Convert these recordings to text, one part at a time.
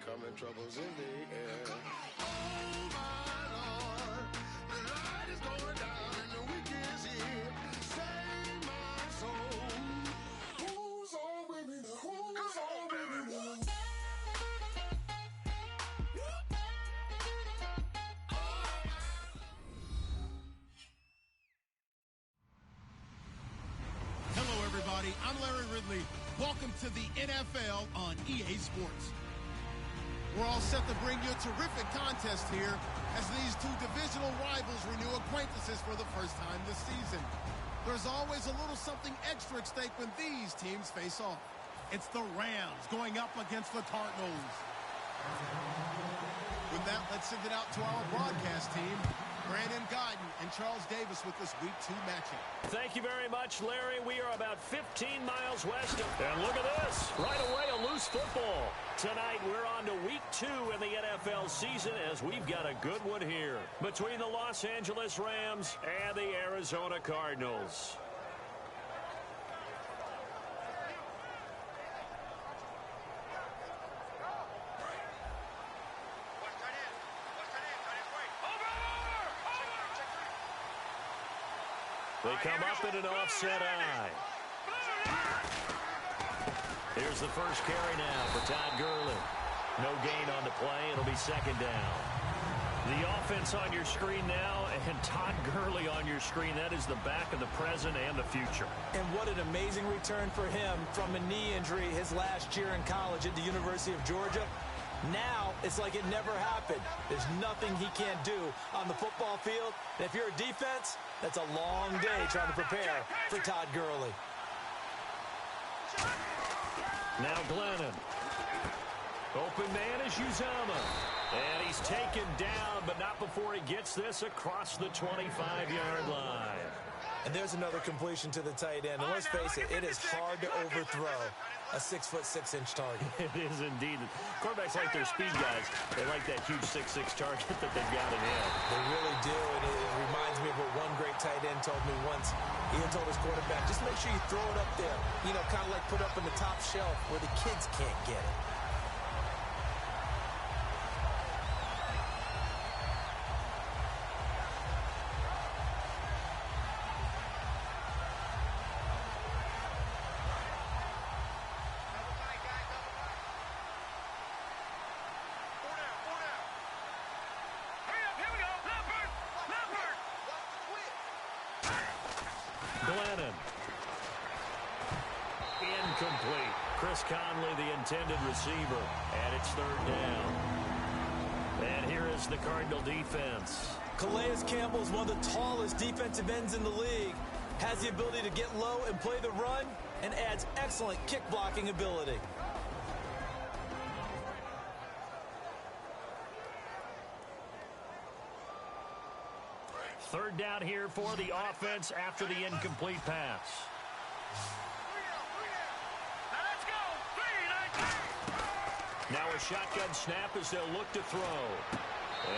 coming, troubles in the air. Oh my Lord, the light is going down and the week is here. Save my soul. Who's on with me now? Who's on with me now? Hello, everybody. I'm Larry Ridley. Welcome to the NFL on EA Sports. We're all set to bring you a terrific contest here as these two divisional rivals renew acquaintances for the first time this season. There's always a little something extra at stake when these teams face off. It's the Rams going up against the Cardinals. With that, let's send it out to our broadcast team. Brandon Guyton and Charles Davis with this Week 2 matchup. Thank you very much, Larry. We are about 15 miles west of... And look at this. Right away, a loose football. Tonight, we're on to Week 2 in the NFL season as we've got a good one here between the Los Angeles Rams and the Arizona Cardinals. They come up in an offset eye. Here's the first carry now for Todd Gurley. No gain on the play. It'll be second down. The offense on your screen now and Todd Gurley on your screen. That is the back of the present and the future. And what an amazing return for him from a knee injury his last year in college at the University of Georgia. Now, it's like it never happened. There's nothing he can't do on the football field. And if you're a defense, that's a long day trying to prepare for Todd Gurley. Now Glennon. Open man is Uzama. And he's taken down, but not before he gets this across the 25-yard line. And there's another completion to the tight end. And let's face it, it is hard to overthrow a 6'6" target. It is indeed. Quarterbacks like their speed guys. They like that huge 6'6" target that they've got in him. They really do, and it reminds me of what one great tight end told me once. He had told his quarterback, just make sure you throw it up there. You know, kind of like put up on the top shelf where the kids can't get it. Glennon. Incomplete. Chris Conley, the intended receiver. And it's third down. And here is the Cardinal defense. Calais Campbell is one of the tallest defensive ends in the league. Has the ability to get low and play the run, and adds excellent kick blocking ability. Third down here for the offense after the incomplete pass. Now a shotgun snap as they'll look to throw.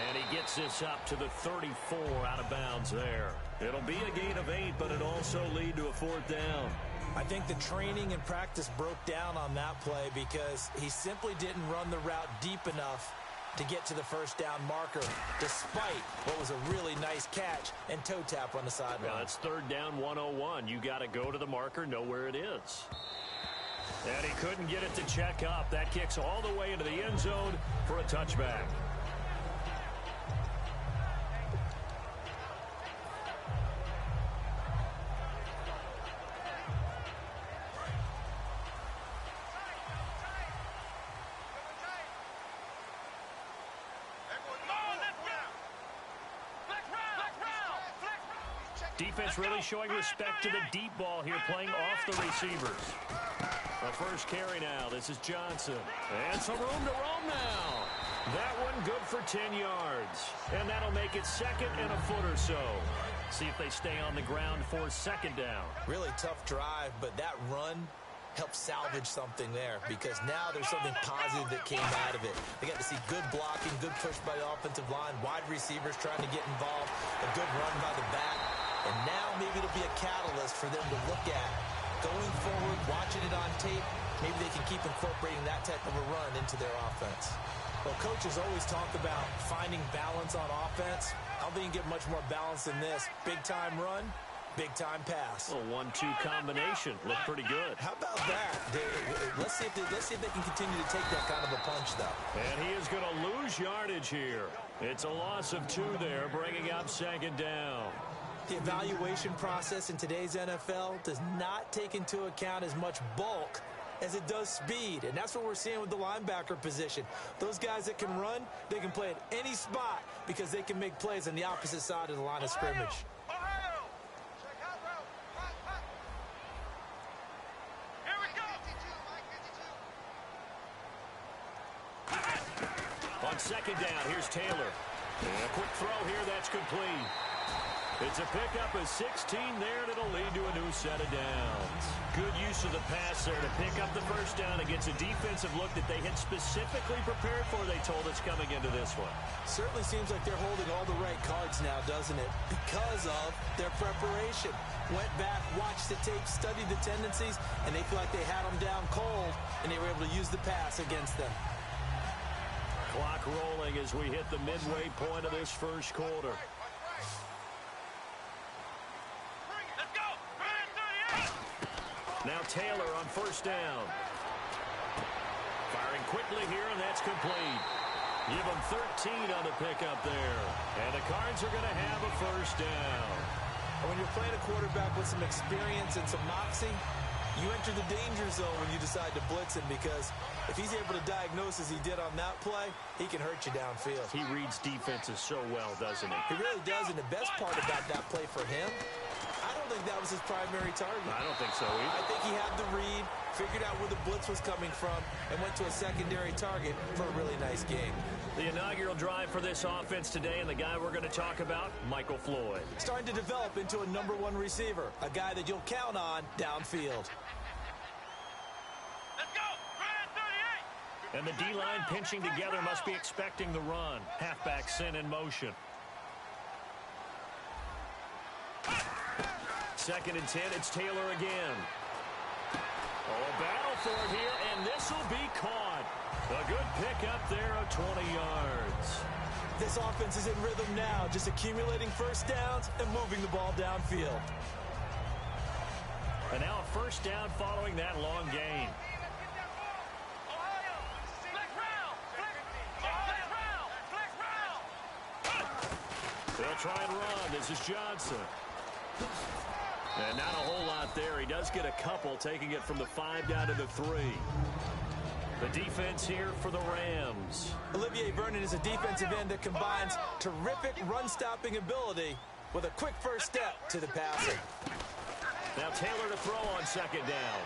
And he gets this up to the 34 out of bounds there. It'll be a gain of 8, but it'll also lead to a fourth down. I think the training and practice broke down on that play because he simply didn't run the route deep enough to get to the first down marker, despite what was a really nice catch and toe tap on the sideline. Well, it's third down 101. You got to go to the marker, know where it is. And he couldn't get it to check up. That kicks all the way into the end zone for a touchback. Defense really showing respect to the deep ball here, playing off the receivers. The first carry now. This is Johnson. And some room to roam now. That one good for 10 yards. And that'll make it second and a foot or so. See if they stay on the ground for second down. Really tough drive, but that run helped salvage something there because now there's something positive that came out of it. They got to see good blocking, good push by the offensive line, wide receivers trying to get involved, a good run by the back. And now maybe it'll be a catalyst for them to look at going forward, watching it on tape, maybe they can keep incorporating that type of a run into their offense. Well, coaches always talk about finding balance on offense. I don't think you can get much more balance than this. Big-time run, big-time pass. A 1-2 combination. Looked pretty good. How about that? Let's see if they can continue to take that kind of a punch, though. And he is going to lose yardage here. It's a loss of 2 there, bringing up second down. The evaluation process in today's NFL does not take into account as much bulk as it does speed, and that's what we're seeing with the linebacker position. Those guys that can run, they can play at any spot because they can make plays on the opposite side of the line of scrimmage. On second down, here's Taylor. And a quick throw here, that's complete. It's a pickup of 16 there, and it'll lead to a new set of downs. Good use of the pass there to pick up the first down against a defensive look that they had specifically prepared for, they told us, coming into this one. Certainly seems like they're holding all the right cards now, doesn't it? Because of their preparation. Went back, watched the tape, studied the tendencies, and they feel like they had them down cold, and they were able to use the pass against them. Clock rolling as we hit the midway point of this first quarter. Now Taylor on first down. Firing quickly here, and that's complete. Give them 13 on the pickup there. And the Cards are going to have a first down. When you're playing a quarterback with some experience and some moxie, you enter the danger zone when you decide to blitz him, because if he's able to diagnose as he did on that play, he can hurt you downfield. He reads defenses so well, doesn't he? He really does, and the best part about that play for him, I don't think that was his primary target. I don't think so either. I think he had the read, figured out where the blitz was coming from, and went to a secondary target for a really nice game. The inaugural drive for this offense today, and the guy we're going to talk about, Michael Floyd. Starting to develop into a #1 receiver, a guy that you'll count on downfield. And the D-line pinching together must be expecting the run. Halfback sent in motion. Second and 10, it's Taylor again. Oh, battle for it here, and this will be caught. A good pickup there of 20 yards. This offense is in rhythm now, just accumulating first downs and moving the ball downfield. And now a first down following that long gain. They'll try and run. This is Johnson. And not a whole lot there. He does get a couple, taking it from the 5 down to the 3. The defense here for the Rams. Olivier Vernon is a defensive end that combines terrific run-stopping ability with a quick first step to the passer. Now Taylor to throw on second down.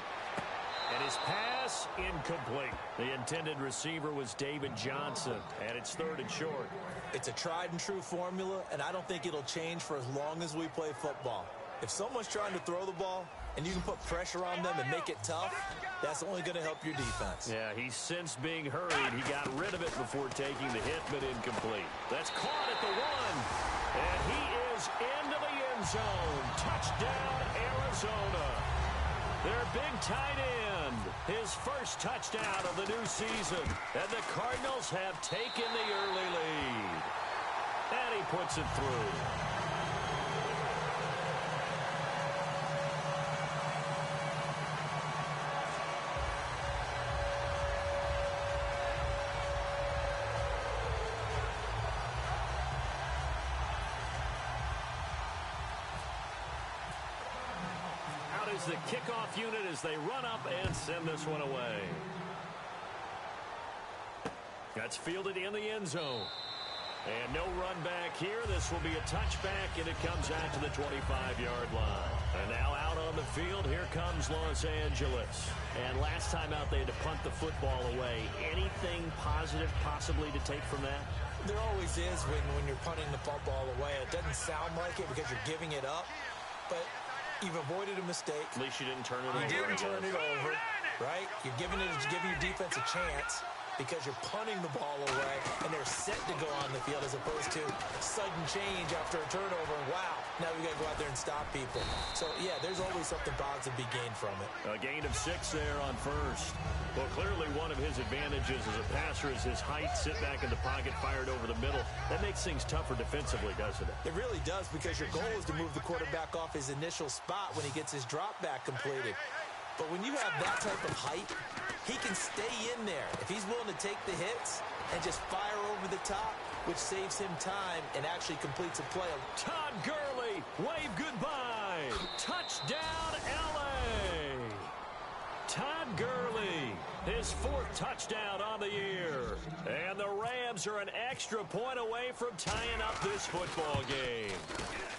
And his pass incomplete. The intended receiver was David Johnson, and it's 3rd and short. It's a tried-and-true formula, and I don't think it'll change for as long as we play football. If someone's trying to throw the ball and you can put pressure on them and make it tough, that's only going to help your defense. Yeah, he sensed being hurried. He got rid of it before taking the hit, but incomplete. That's caught at the 1, and he is into the end zone. Touchdown, Arizona. Their big tight end, his first touchdown of the new season. And the Cardinals have taken the early lead. And he puts it through. The kickoff unit as they run up and send this one away. That's fielded in the end zone. And no run back here. This will be a touchback, and it comes out to the 25-yard line. And now out on the field, here comes Los Angeles. And last time out, they had to punt the football away. Anything positive possibly to take from that? There always is when you're punting the football away. It doesn't sound like it because you're giving it up, but you've avoided a mistake. At least you didn't turn it over. You didn't turn it over, right? You're giving your defense a chance. because you're punting the ball away and they're set to go on the field as opposed to sudden change after a turnover. And wow, now we got to go out there and stop people. So, yeah, there's always something positive to be gained from it. A gain of 6 there on first. Well, clearly one of his advantages as a passer is his height, sit back in the pocket, fired over the middle. That makes things tougher defensively, doesn't it? It really does, because your goal is to move the quarterback off his initial spot when he gets his drop back completed. But when you have that type of height, he can stay in there if he's willing to take the hits and just fire over the top, which saves him time and actually completes a play. Todd Gurley, wave goodbye. Touchdown, L.A. Todd Gurley, his 4th touchdown on the year. And the Rams are an extra point away from tying up this football game.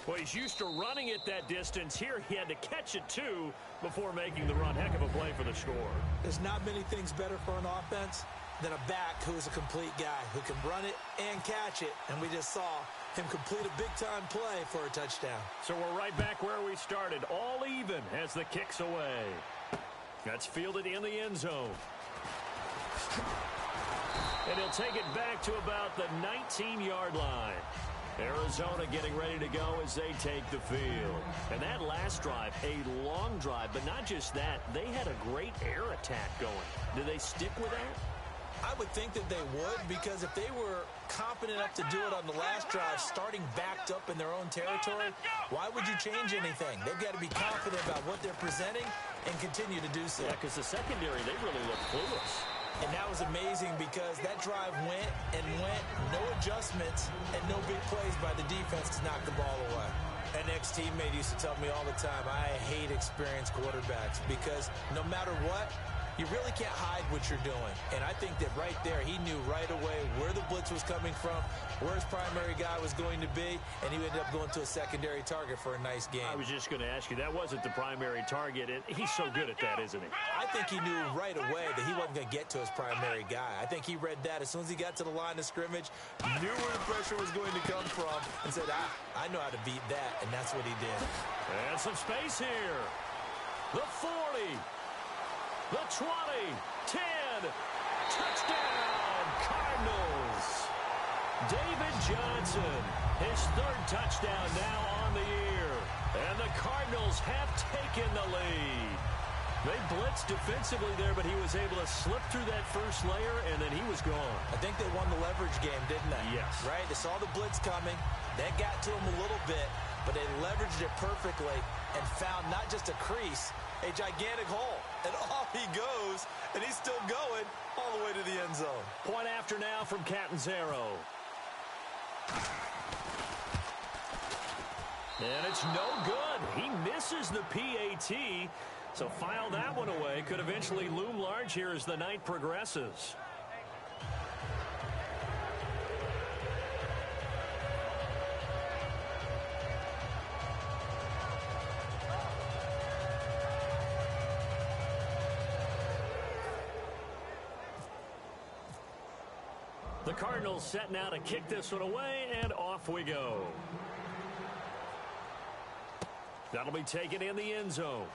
Well, he's used to running it that distance. Here he had to catch it, too, before making the run. Heck of a play for the score. There's not many things better for an offense than a back who is a complete guy who can run it and catch it. And we just saw him complete a big-time play for a touchdown. So we're right back where we started, all even as the kick's away. That's fielded in the end zone. And he'll take it back to about the 19-yard line. Arizona getting ready to go as they take the field. And that last drive, a long drive, but not just that. They had a great air attack going. Do they stick with that? I would think that they would, because if they were confident enough to do it on the last drive, starting backed up in their own territory, why would you change anything? They've got to be confident about what they're presenting and continue to do so. Yeah, because the secondary, they really look clueless. And that was amazing, because that drive went and went, no adjustments, and no big plays by the defense to knock the ball away. An ex-teammate used to tell me all the time, I hate experienced quarterbacks, because no matter what, you really can't hide what you're doing. And I think that right there, he knew right away where the blitz was coming from, where his primary guy was going to be, and he ended up going to a secondary target for a nice game. I was just going to ask you, that wasn't the primary target. He's so good at that, isn't he? I think he knew right away that he wasn't going to get to his primary guy. I think he read that as soon as he got to the line of scrimmage, knew where the pressure was going to come from, and said, I know how to beat that, and that's what he did. And some space here. The 40. The 20, 10, touchdown, Cardinals. David Johnson, his 3rd touchdown now on the year. And the Cardinals have taken the lead. They blitzed defensively there, but he was able to slip through that first layer, and then he was gone. I think they won the leverage game, didn't they? Yes. Right? They saw the blitz coming. That got to them a little bit, but they leveraged it perfectly and found not just a crease, a gigantic hole. And off he goes, and he's still going all the way to the end zone. Point after now from Catanzaro. And it's no good. He misses the PAT. So file that one away. Could eventually loom large here as the night progresses. The Cardinals set now to kick this one away, and off we go. That'll be taken in the end zone.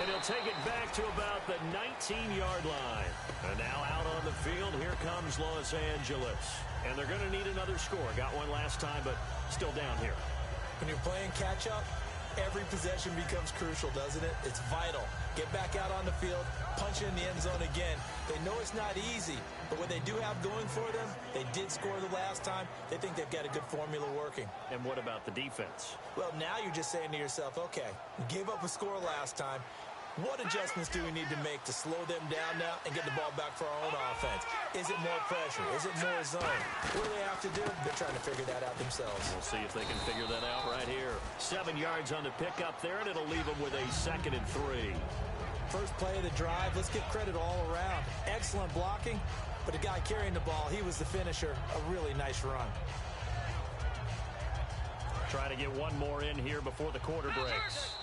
And he'll take it back to about the 19-yard line. And now out on the field, here comes Los Angeles. And they're going to need another score. Got one last time, but still down here. When you're playing catch-up, every possession becomes crucial, doesn't it? It's vital. Get back out on the field, punch it in the end zone again. They know it's not easy, but what they do have going for them, they did score the last time. They think they've got a good formula working. And what about the defense? Well, now you're just saying to yourself, okay, we gave up a score last time. What adjustments do we need to make to slow them down now and get the ball back for our own offense? Is it more pressure? Is it more zone? What do they have to do? They're trying to figure that out themselves. We'll see if they can figure that out right here. 7 yards on the pickup there, and it'll leave them with a 2nd and 3. First play of the drive, let's give credit all around. Excellent blocking, but the guy carrying the ball, he was the finisher. A really nice run. Trying to get one more in here before the quarter breaks.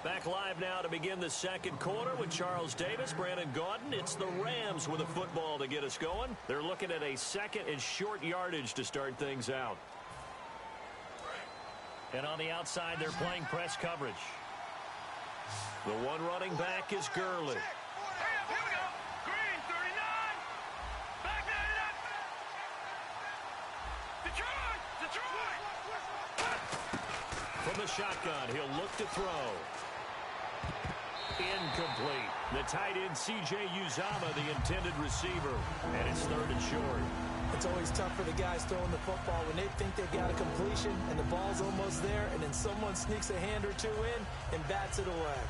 Back live now to begin the second quarter with Charles Davis, Brandon Gaudin. It's the Rams with a football to get us going. They're looking at a 2nd and short yardage to start things out. And on the outside, they're playing press coverage. The one running back is Gurley. Green, 39. Back it up. Detroit. From the shotgun, he'll look to throw. Incomplete. The tight end, C.J. Uzomah, the intended receiver. And it's 3rd and short. It's always tough for the guys throwing the football when they think they've got a completion and the ball's almost there, and then someone sneaks a hand or two in and bats it away.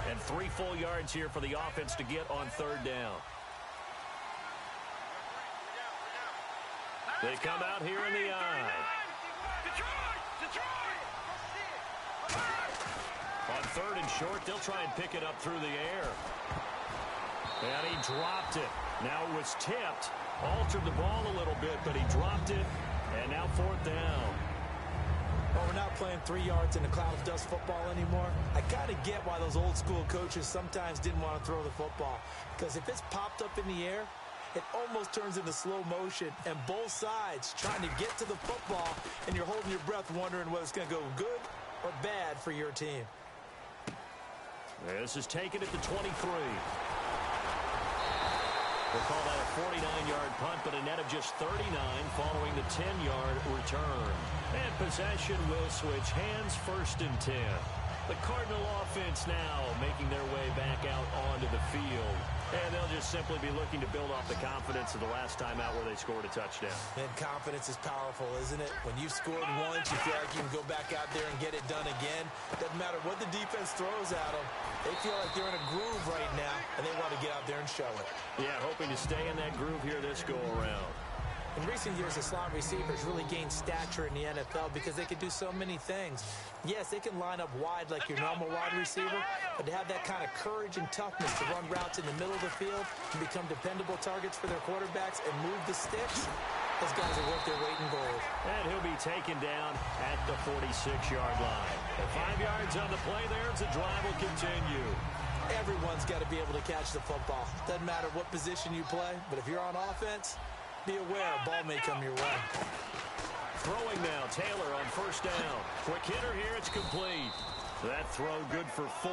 And 3 full yards here for the offense to get on 3rd down. They come out here in the eye. On 3rd and short, they'll try and pick it up through the air. And he dropped it. Now it was tipped. Altered the ball a little bit, but he dropped it. And now 4th down. Well, we're not playing 3 yards in a cloud of dust football anymore. I kind of get why those old school coaches sometimes didn't want to throw the football. Because if it's popped up in the air, it almost turns into slow motion, and both sides trying to get to the football, and you're holding your breath wondering whether it's going to go good or bad for your team. This is taken at the 23. We'll call that a 49-yard punt, but a net of just 39 following the 10-yard return. And possession will switch hands, 1st and 10. The Cardinal offense now making their way back out onto the field. And they'll just simply be looking to build off the confidence of the last time out where they scored a touchdown. And confidence is powerful, isn't it? When you've scored once, you feel like you can go back out there and get it done again. Doesn't matter what the defense throws at them. They feel like they're in a groove right now, and they want to get out there and show it. Yeah, hoping to stay in that groove here this go-around. In recent years, the slot receivers really gained stature in the NFL because they can do so many things. Yes, they can line up wide like your normal wide receiver, but to have that kind of courage and toughness to run routes in the middle of the field and become dependable targets for their quarterbacks and move the sticks, those guys are worth their weight in gold. And he'll be taken down at the 46-yard line. 5 yards on the play there as the drive will continue. Everyone's got to be able to catch the football. Doesn't matter what position you play, but if you're on offense, be aware a ball may come your way. Throwing now, Taylor on 1st down. Quick hitter here, it's complete. That throw good for 4.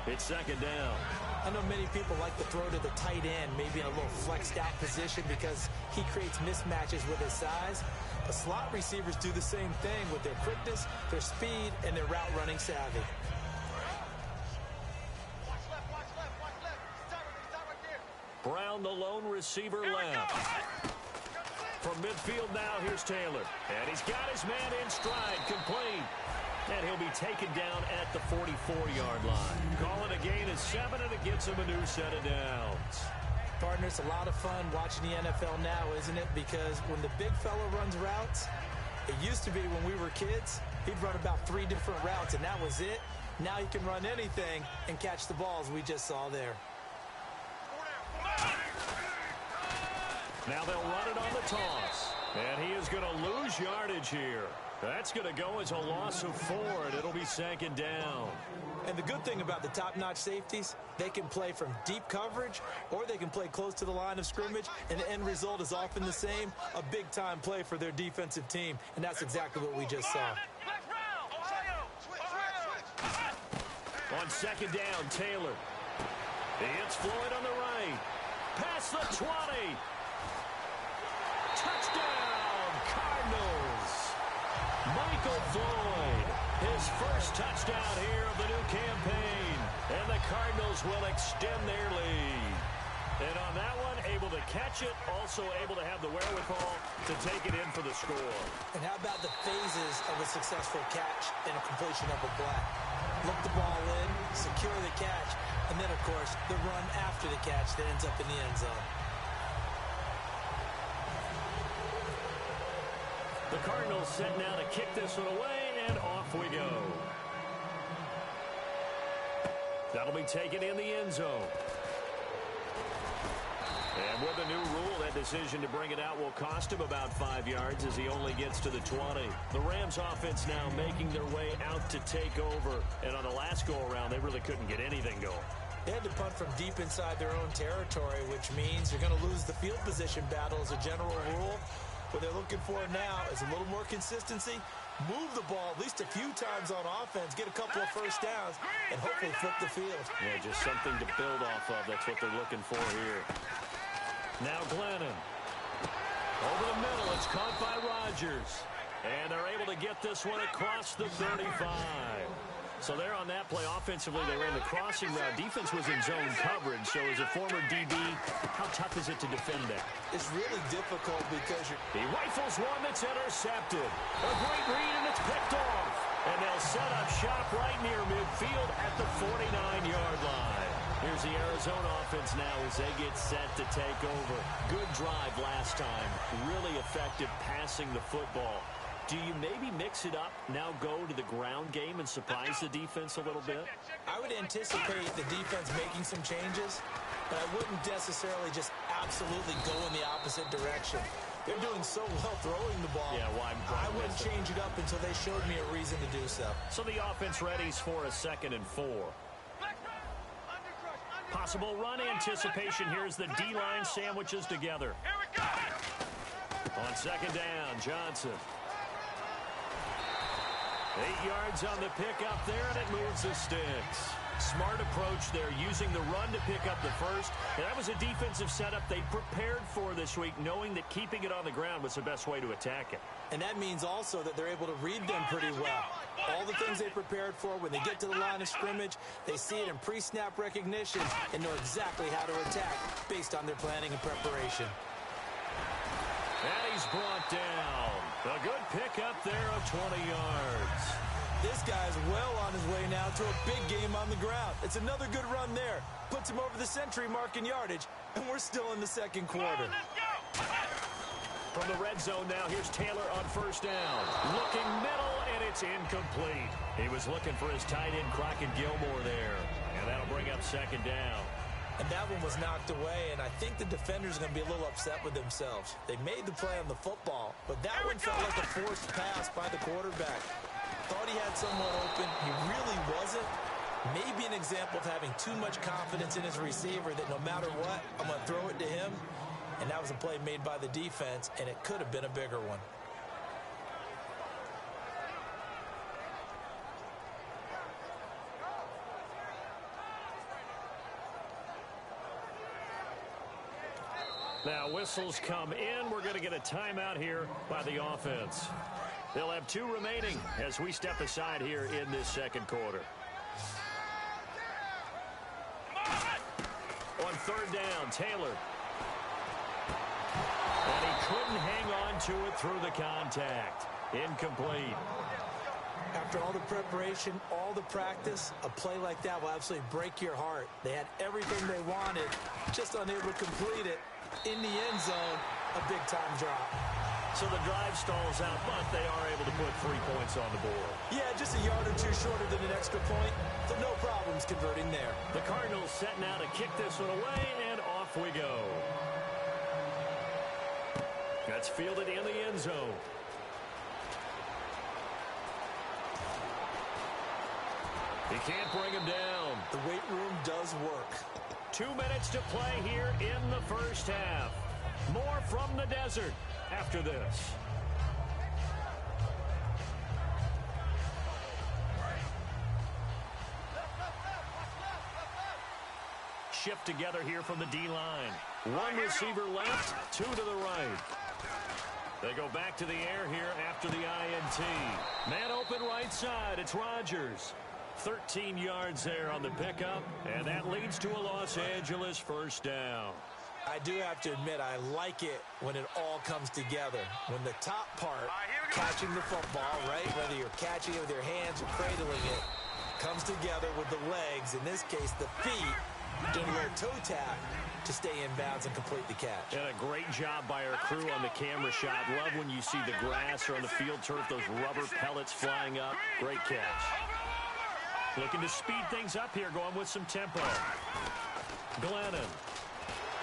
It's 2nd down. I know many people like to throw to the tight end, maybe in a little flexed out position because he creates mismatches with his size. The slot receivers do the same thing with their quickness, their speed, and their route running savvy. Brown, the lone receiver left. From midfield now, here's Taylor. And he's got his man in stride, complete. And he'll be taken down at the 44-yard line. Calling a gain of 7, and it gets him a new set of downs. Partner, it's a lot of fun watching the NFL now, isn't it? Because when the big fella runs routes, it used to be when we were kids, he'd run about 3 different routes, and that was it. Now he can run anything and catch the balls we just saw there. Now they'll run it on the toss. And he is going to lose yardage here. That's going to go as a loss of 4, and it'll be 2nd down. And the good thing about the top-notch safeties, they can play from deep coverage or they can play close to the line of scrimmage, and the end result is often the same, a big-time play for their defensive team. And that's exactly what we just saw. On 2nd down, Taylor. It's Floyd on the right. Past the 20. Touchdown, Cardinals. Michael Floyd, his first touchdown here of the new campaign. And the Cardinals will extend their lead. And on that one, able to catch it, also able to have the wherewithal to take it in for the score. And how about the phases of a successful catch and a completion of a play? Look the ball in, secure the catch, and then, of course, the run after the catch that ends up in the end zone. The Cardinals set now to kick this one away, and off we go. That'll be taken in the end zone. And with the new rule, that decision to bring it out will cost him about 5 yards as he only gets to the 20. The Rams offense now making their way out to take over. And on the last go-around, they really couldn't get anything going. They had to punt from deep inside their own territory, which means you're going to lose the field position battle as a general rule. What they're looking for now is a little more consistency, move the ball at least a few times on offense, get a couple of first downs, and hopefully flip the field. Yeah, just something to build off of. That's what they're looking for here. Now Glennon. Over the middle, it's caught by Rodgers. And they're able to get this one across the 35. So there on that play, offensively, they ran the crossing route. Defense was in zone coverage. So as a former DB, how tough is it to defend that? It's really difficult because he rifles one that's intercepted. A great read, and it's picked off. And they'll set up shop right near midfield at the 49-yard line. Here's the Arizona offense now as they get set to take over. Good drive last time. Really effective passing the football. Do you maybe mix it up, now go to the ground game and surprise the defense a little bit? I would anticipate the defense making some changes, but I wouldn't necessarily just absolutely go in the opposite direction. They're doing so well throwing the ball. Yeah, well, I wouldn't change it up until they showed me a reason to do so. So the offense readies for a 2nd and 4. Possible run anticipation. Here's the D-line sandwiches together. On 2nd down, Johnson. 8 yards on the pickup there, and it moves the sticks. Smart approach there, using the run to pick up the first. And that was a defensive setup they prepared for this week, knowing that keeping it on the ground was the best way to attack it. And that means also that they're able to read them pretty well. All the things they prepared for, when they get to the line of scrimmage, they see it in pre-snap recognition and know exactly how to attack based on their planning and preparation. And he's brought down. A good pickup there of 20 yards. This guy's well on his way now to a big game on the ground. It's another good run there. Puts him over the century mark in yardage, and we're still in the 2nd quarter. From the red zone now, here's Taylor on 1st down. Looking middle, and it's incomplete. He was looking for his tight end, Crockett Gilmore there. And that'll bring up 2nd down. And that one was knocked away, and I think the defenders are going to be a little upset with themselves. They made the play on the football, but that one felt like a forced pass by the quarterback. Thought he had someone open. He really wasn't. Maybe an example of having too much confidence in his receiver that no matter what, I'm going to throw it to him. And that was a play made by the defense, and it could have been a bigger one. Now whistles come in. We're going to get a timeout here by the offense. They'll have 2 remaining as we step aside here in this 2nd quarter. On 3rd down, Taylor. And he couldn't hang on to it through the contact. Incomplete. After all the preparation, all the practice, a play like that will absolutely break your heart. They had everything they wanted, just unable to complete it. In the end zone, a big-time drop. So the drive stalls out, but they are able to put 3 points on the board. Yeah, just a yard or 2 shorter than an extra point, so no problems converting there. The Cardinals set now to kick this one away, and off we go. That's fielded in the end zone. He can't bring him down. The weight room does work. 2 minutes to play here in the 1st half. More from the desert after this. Shift together here from the D-line. 1 receiver left, 2 to the right. They go back to the air here after the INT. Man open right side, it's Rodgers. 13 yards there on the pickup, and that leads to a Los Angeles 1st down. I do have to admit, I like it when it all comes together. When the top part, catching the football, right, whether you're catching it with your hands or cradling it, comes together with the legs, in this case the feet, doing a little toe tap to stay in bounds and complete the catch. And a great job by our crew on the camera shot. Love when you see the grass or on the field turf, those rubber pellets flying up. Great catch. Looking to speed things up here, going with some tempo. Glennon.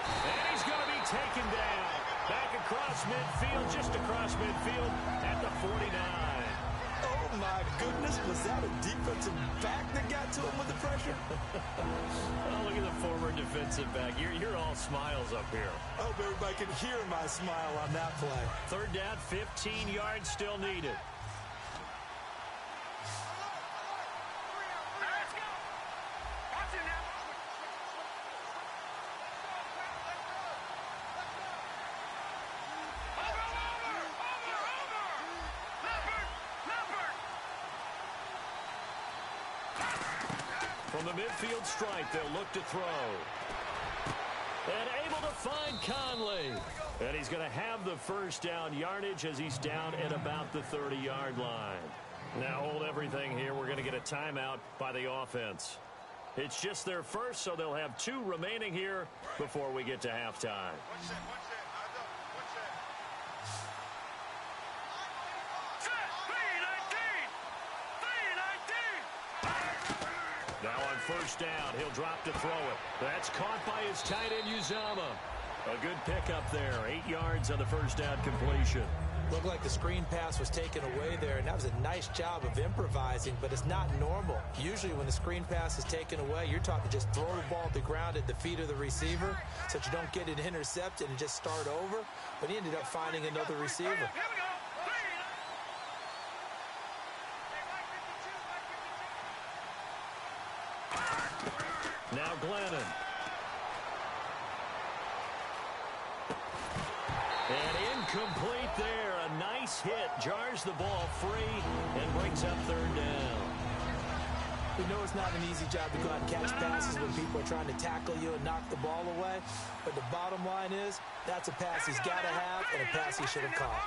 And he's going to be taken down. Back across midfield, just across midfield at the 49. Oh, my goodness, was that a defensive back that got to him with the pressure? Oh, look at the former defensive back. You're all smiles up here. I hope everybody can hear my smile on that play. Third down, 15 yards still needed. From the midfield stripe, they'll look to throw. And able to find Conley. And he's going to have the first down yardage as he's down at about the 30-yard line. Now hold everything here. We're going to get a timeout by the offense. It's just their first, so they'll have 2 remaining here before we get to halftime. Now on first down, he'll drop to throw it. That's caught by his tight end, Uzama. A good pickup there. 8 yards on the first down completion. Looked like the screen pass was taken away there, and that was a nice job of improvising, but it's not normal. Usually when the screen pass is taken away, you're taught to just throw the ball at the ground at the feet of the receiver so that you don't get it intercepted and just start over, but he ended up finding another receiver. Now Glennon. And incomplete there. A nice hit. Jars the ball free and brings up third down. We know it's not an easy job to go out and catch passes when people are trying to tackle you and knock the ball away. But the bottom line is, that's a pass he's got to have and a pass he should have caught.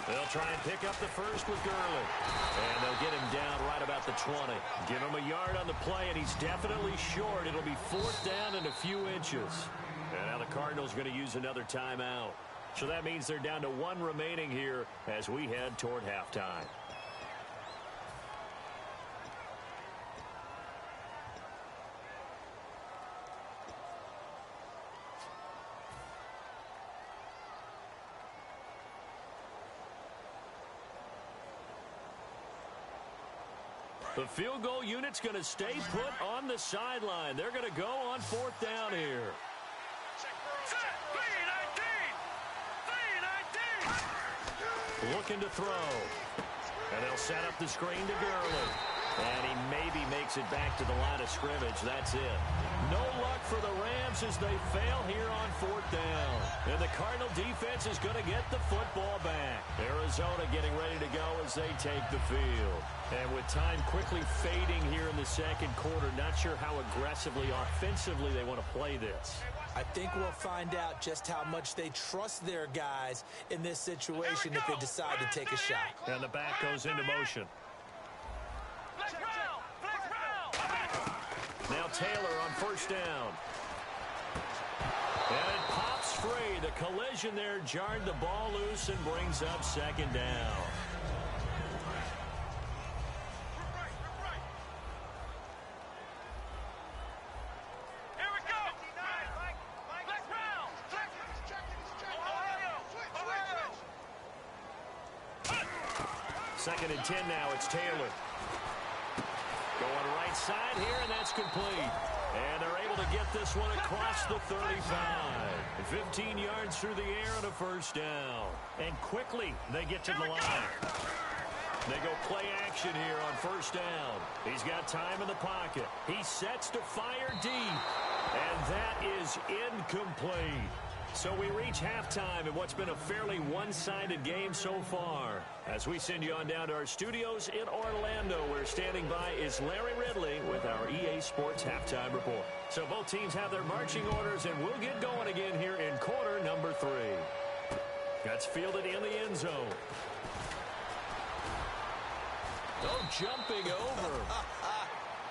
They'll try and pick up the first with Gurley. And they'll get him down right about the 20. Give him a yard on the play, and he's definitely short. It'll be 4th down and a few inches. And now the Cardinals are going to use another timeout. So that means they're down to 1 remaining here as we head toward halftime. The field goal unit's going to stay put on the sideline. They're going to go on 4th down here. Looking to throw. And they'll set up the screen to Gurley. And he maybe makes it back to the line of scrimmage. That's it. No luck for the Rams as they fail here on 4th down. And the Cardinal defense is going to get the football back. Arizona getting ready to go as they take the field. And with time quickly fading here in the second quarter, not sure how aggressively, offensively they want to play this. I think we'll find out just how much they trust their guys in this situation if they decide to take a shot. And the back goes into motion. Now Taylor on first down. And it pops free. The collision there jarred the ball loose and brings up 2nd down. Second and 10 now. It's Taylor. Going right side here, and that's complete. And they're able to get this one across the 35. 15 yards through the air on a first down. And quickly, they get to the line. They go play action here on first down. He's got time in the pocket. He sets to fire deep. And that is incomplete. So we reach halftime in what's been a fairly one-sided game so far. As we send you on down to our studios in Orlando, where standing by is Larry Ridley with our EA Sports Halftime Report. So both teams have their marching orders, and we'll get going again here in quarter number 3. That's fielded in the end zone. Oh, jumping over.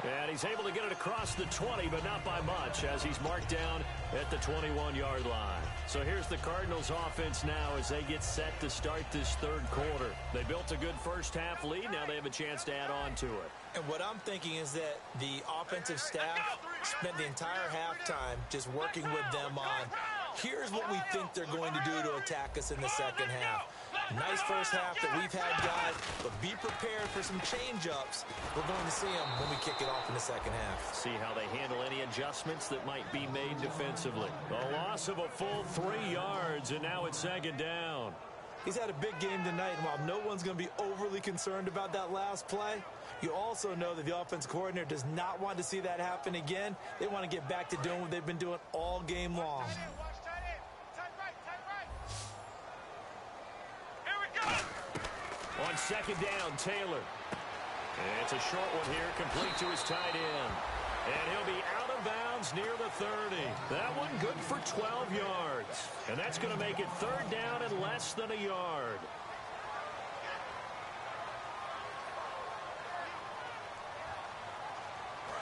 And he's able to get it across the 20, but not by much, as he's marked down at the 21-yard line. So here's the Cardinals offense now as they get set to start this third quarter. They built a good first-half lead. Now they have a chance to add on to it. And what I'm thinking is that the offensive staff spent the entire halftime just working with them on, here's what we think they're going to do to attack us in the second half. Nice first half that we've had, guys, but be prepared for some change-ups. We're going to see them when we kick it off in the second half. See how they handle any adjustments that might be made defensively. A loss of a full 3 yards, and now it's second down. He's had a big game tonight, and while no one's going to be overly concerned about that last play, you also know that the offense coordinator does not want to see that happen again. They want to get back to doing what they've been doing all game long. On second down, Taylor. And it's a short one here, complete to his tight end. And he'll be out of bounds near the 30. That one good for 12 yards. And that's going to make it third down and less than a yard.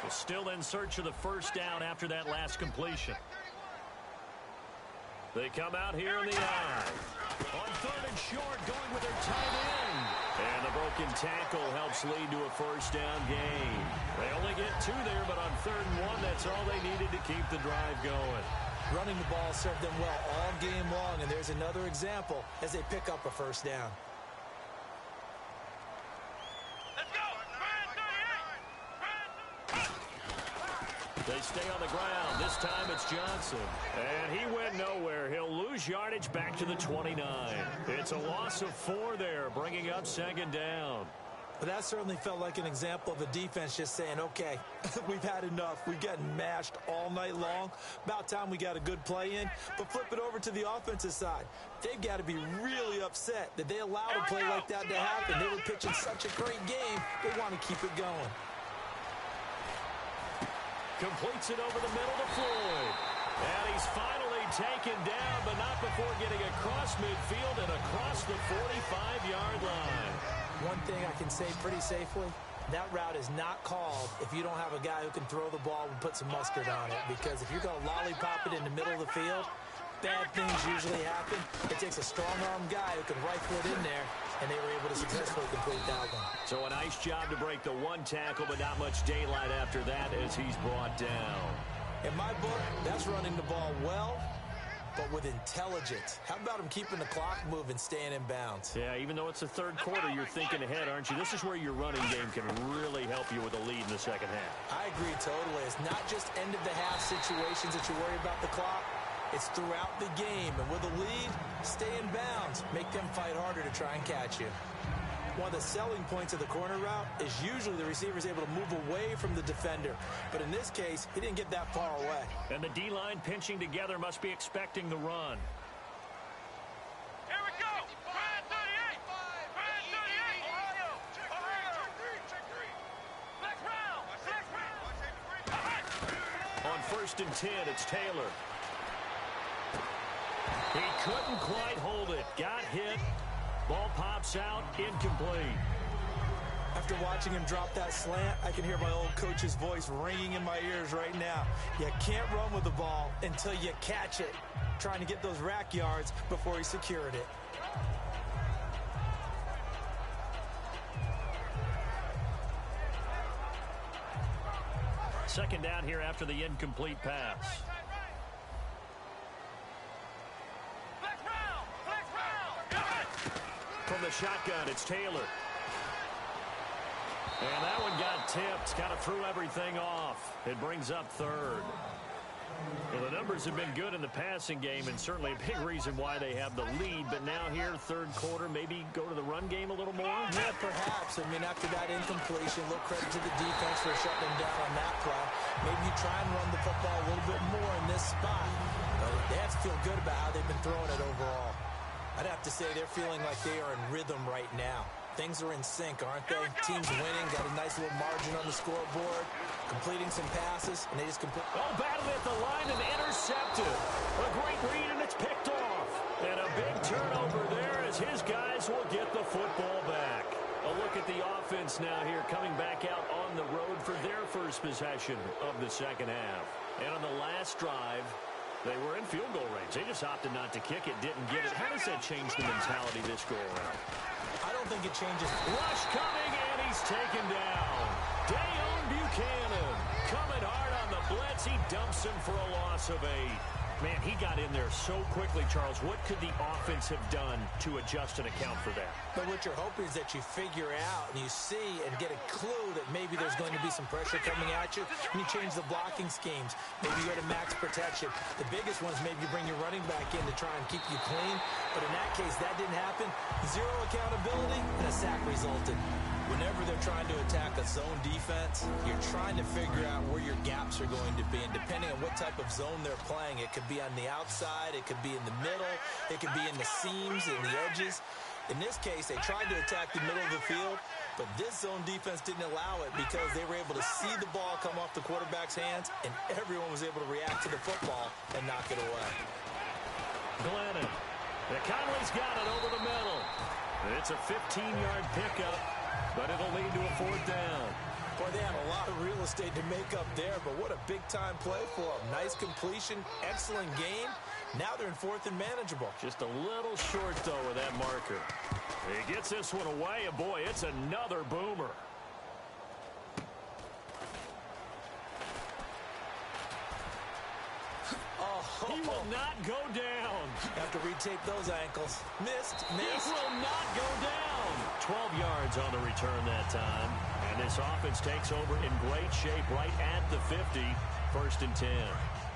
Well, still in search of the first down after that last completion. They come out here in the eye. On third and short, going with their tight end. And the broken tackle helps lead to a first down gain. They only get 2 there, but on third and 1, that's all they needed to keep the drive going. Running the ball served them well all game long, and there's another example as they pick up a first down. They stay on the ground. This time it's Johnson. And he went nowhere. He'll lose yardage back to the 29. It's a loss of 4 there, bringing up second down. But that certainly felt like an example of a defense just saying, okay, we've had enough. We've gotten mashed all night long. About time we got a good play in. But flip it over to the offensive side. They've got to be really upset that they allowed a play like that to happen. They were pitching such a great game. They want to keep it going. Completes it over the middle to Floyd. And he's finally taken down, but not before getting across midfield and across the 45-yard line. One thing I can say pretty safely, that route is not called if you don't have a guy who can throw the ball and put some mustard on it. Because if you're going to lollipop it in the middle of the field, bad things usually happen. It takes a strong-arm guy who can rifle it in there, and they were able to successfully complete that one. So a nice job to break the 1 tackle, but not much daylight after that as he's brought down. In my book, that's running the ball well, but with intelligence. How about him keeping the clock moving, staying in bounds? Yeah, even though it's the third quarter, you're thinking ahead, aren't you? This is where your running game can really help you with a lead in the second half. I agree totally. It's not just end-of-the-half situations that you worry about the clock. It's throughout the game. And with a lead, stay in bounds. Make them fight harder to try and catch you. One of the selling points of the corner route is usually the receiver is able to move away from the defender. But in this case, he didn't get that far away. And the D-line pinching together must be expecting the run. Here we go! Brad 38! Brad 38! Ohio! Check 3! Next round! On first and 10, it's Taylor. He couldn't quite hold it. Got hit. Ball pops out, incomplete. After watching him drop that slant, I can hear my old coach's voice ringing in my ears right now. You can't run with the ball until you catch it. Trying to get those rack yards before he secured it. Second down here after the incomplete pass. From the shotgun, it's Taylor. And that one got tipped. Kind of threw everything off. It brings up third. Well, the numbers have been good in the passing game, and certainly a big reason why they have the lead. But now here, third quarter, maybe go to the run game a little more? Yeah, perhaps. I mean, after that incompletion, a little credit to the defense for shutting them down on that play. Maybe you try and run the football a little bit more in this spot. But they have to feel good about how they've been throwing it overall. I'd have to say they're feeling like they are in rhythm right now. Things are in sync, aren't they? Team's winning, got a nice little margin on the scoreboard, completing some passes, and they just complete. Oh, battled at the line and intercepted. A great read, and it's picked off. And a big turnover there as his guys will get the football back. A look at the offense now here, coming back out on on the road for their first possession of the second half. And on the last drive, they were in field goal range. They just opted not to kick it, didn't get it. How does that change the mentality this go around? I don't think it changes. Rush coming, and he's taken down. DA-COM-BAC-KID coming hard on the blitz. He dumps him for a loss of 8. Man, he got in there so quickly, Charles. What could the offense have done to adjust and account for that? But what you're hoping is that you figure out and you see and get a clue that maybe there's going to be some pressure coming at you, and you change the blocking schemes. Maybe you go to max protection. The biggest one is maybe you bring your running back in to try and keep you clean. But in that case, that didn't happen. Zero accountability, and a sack resulted. Whenever they're trying to attack a zone defense, you're trying to figure out where your gaps are going to be. And depending on what type of zone they're playing, it could be on the outside, it could be in the middle, it could be in the seams, in the edges. In this case, they tried to attack the middle of the field, but this zone defense didn't allow it because they were able to see the ball come off the quarterback's hands, and everyone was able to react to the football and knock it away. Glennon. Conley's got it over the middle. It's a 15-yard pickup, but it'll lead to a 4th down. Boy, they had a lot of real estate to make up there, but what a big-time play for them. Nice completion, excellent game. Now they're in 4th and manageable. Just a little short, though, with that marker. He gets this one away, and boy, it's another boomer. He will not go down. Have to retape those ankles. Missed. He will not go down. 12 yards on the return that time. And this offense takes over in great shape right at the 50. 1st and 10.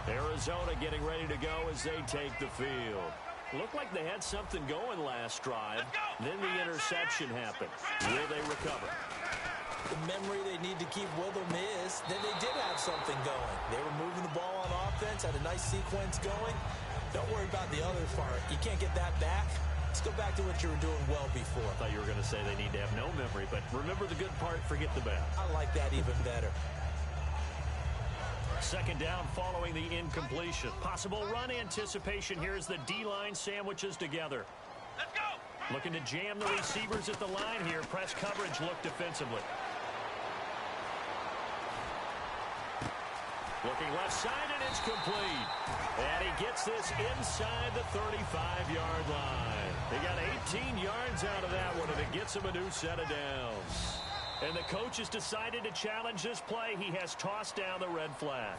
Arizona getting ready to go as they take the field. Looked like they had something going last drive. Then the interception happened. Will they recover? The memory they need to keep with them is that they did have something going. They were moving the ball on offense, had a nice sequence going. Don't worry about the other part. You can't get that back. Let's go back to what you were doing well before. I thought you were going to say they need to have no memory, but remember the good part, forget the bad. I like that even better. 2nd down following the incompletion. Possible run anticipation here as the D-line sandwiches together. Let's go! Looking to jam the receivers at the line here. Press coverage look defensively. Looking left side, and it's complete. And he gets this inside the 35-yard line. They got 18 yards out of that one, and it gets him a new set of downs. And the coach has decided to challenge this play. He has tossed down the red flag.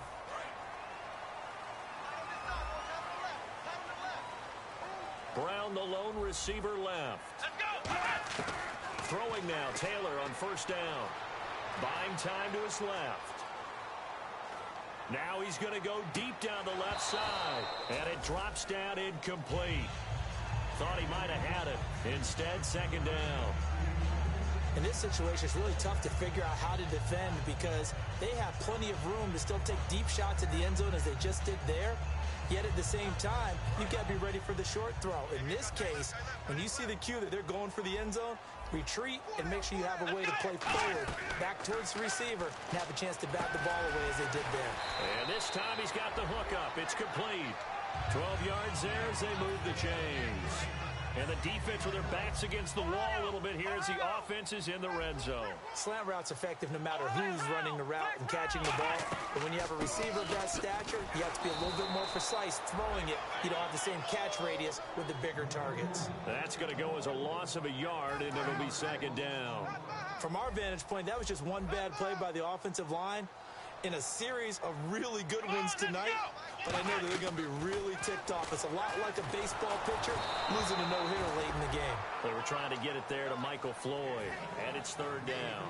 Brown, the lone receiver, left. Let's go! Throwing now, Taylor on 1st down. Buying time to his left. Now he's going to go deep down the left side. And it drops down incomplete. Thought he might have had it. Instead, 2nd down. In this situation, it's really tough to figure out how to defend because they have plenty of room to still take deep shots at the end zone as they just did there. Yet at the same time, you've got to be ready for the short throw. In this case, when you see the cue that they're going for the end zone, retreat and make sure you have a way to play forward, back towards the receiver, and have a chance to bat the ball away as they did there. And this time he's got the hook up. It's complete. 12 yards there as they move the chains. And the defense with their backs against the wall a little bit here as the offense is in the red zone. Slant route's effective no matter who's running the route and catching the ball. But when you have a receiver of that stature, you have to be a little bit more precise throwing it. You don't have the same catch radius with the bigger targets. That's going to go as a loss of a yard, and it'll be 2nd down. From our vantage point, that was just one bad play by the offensive line in a series of really good ones tonight. But I know that they're going to be really ticked off. It's a lot like a baseball pitcher losing a no-hitter late in the game. They were trying to get it there to Michael Floyd, and it's 3rd down.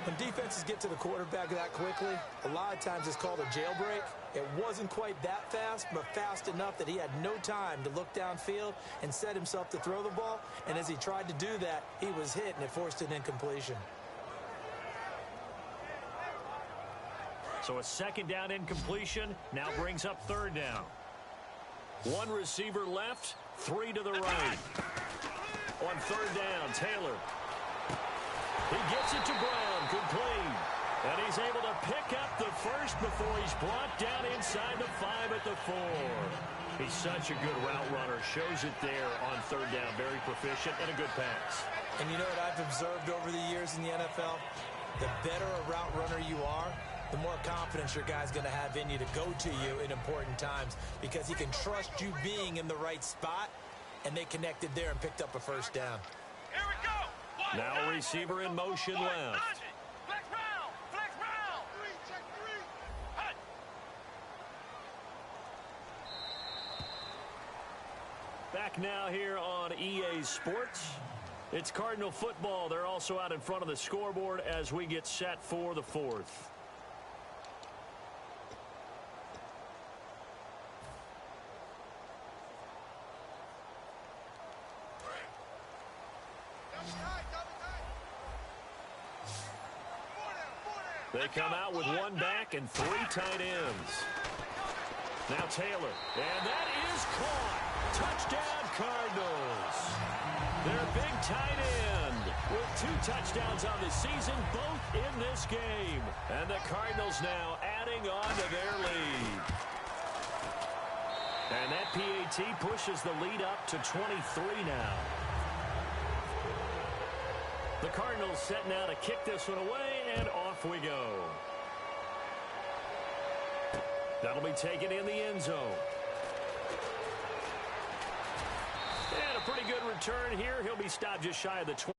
When defenses get to the quarterback that quickly, a lot of times it's called a jailbreak. It wasn't quite that fast, but fast enough that he had no time to look downfield and set himself to throw the ball. And as he tried to do that, he was hit, and it forced an incompletion. So a 2nd down incompletion now brings up 3rd down. One receiver left, 3 to the right. On 3rd down, Taylor. He gets it to Brown, complete. And he's able to pick up the first before he's brought down inside the 5 at the 4. He's such a good route runner. Shows it there on 3rd down. Very proficient and a good pass. And you know what I've observed over the years in the NFL? The better a route runner you are, the more confidence your guy's going to have in you to go to you in important times because he can trust you being in the right spot, and they connected there and picked up a first down. Here we go. Now a receiver in motion left. Flex round. Flex round. Check three. Hut. Back now here on EA Sports. It's Cardinal football. They're also out in front of the scoreboard as we get set for the fourth. They come out with one back and three tight ends. Now Taylor, and that is caught. Touchdown Cardinals. Their big tight end with 2 touchdowns on the season, both in this game. And the Cardinals now adding on to their lead. And that PAT pushes the lead up to 23 now. The Cardinals set now to kick this one away, and off we go. That'll be taken in the end zone. And a pretty good return here. He'll be stopped just shy of the 20.